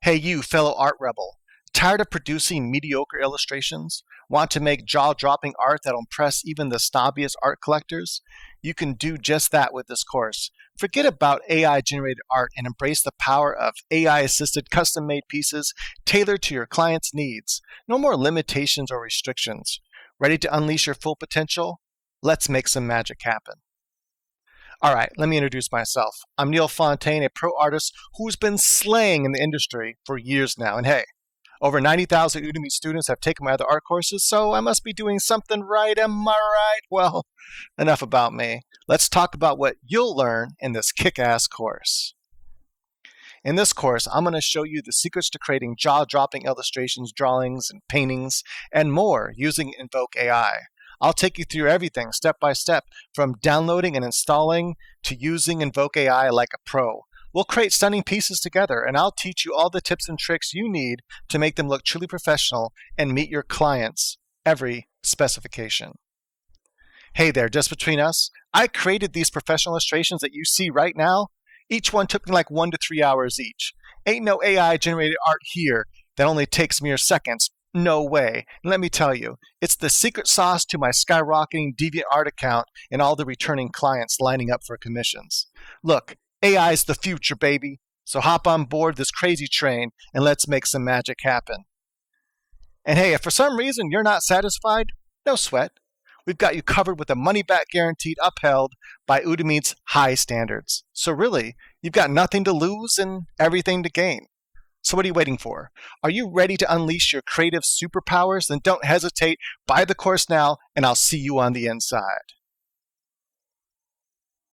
Hey you, fellow art rebel. Tired of producing mediocre illustrations? Want to make jaw-dropping art that'll impress even the snobbiest art collectors? You can do just that with this course. Forget about AI-generated art and embrace the power of AI-assisted custom-made pieces tailored to your client's needs. No more limitations or restrictions. Ready to unleash your full potential? Let's make some magic happen. All right, let me introduce myself. I'm Neil Fontaine, a pro artist who's been slaying in the industry for years now. And hey, over 90,000 Udemy students have taken my other art courses, so I must be doing something right, am I right? Well, enough about me. Let's talk about what you'll learn in this kick-ass course. In this course, I'm going to show you the secrets to creating jaw-dropping illustrations, drawings, and paintings, and more using Invoke AI. I'll take you through everything step by step, from downloading and installing to using Invoke AI like a pro. We'll create stunning pieces together, and I'll teach you all the tips and tricks you need to make them look truly professional and meet your clients' every specification. Hey there, just between us, I created these professional illustrations that you see right now. Each one took me like 1 to 3 hours each. Ain't no AI-generated art here that only takes mere seconds. No way. And let me tell you, it's the secret sauce to my skyrocketing DeviantArt account and all the returning clients lining up for commissions. Look, AI's the future, baby. So hop on board this crazy train and let's make some magic happen. And hey, if for some reason you're not satisfied, no sweat. We've got you covered with a money-back guaranteed upheld by Udemy's high standards. So really, you've got nothing to lose and everything to gain. So what are you waiting for? Are you ready to unleash your creative superpowers? Then don't hesitate. Buy the course now, and I'll see you on the inside.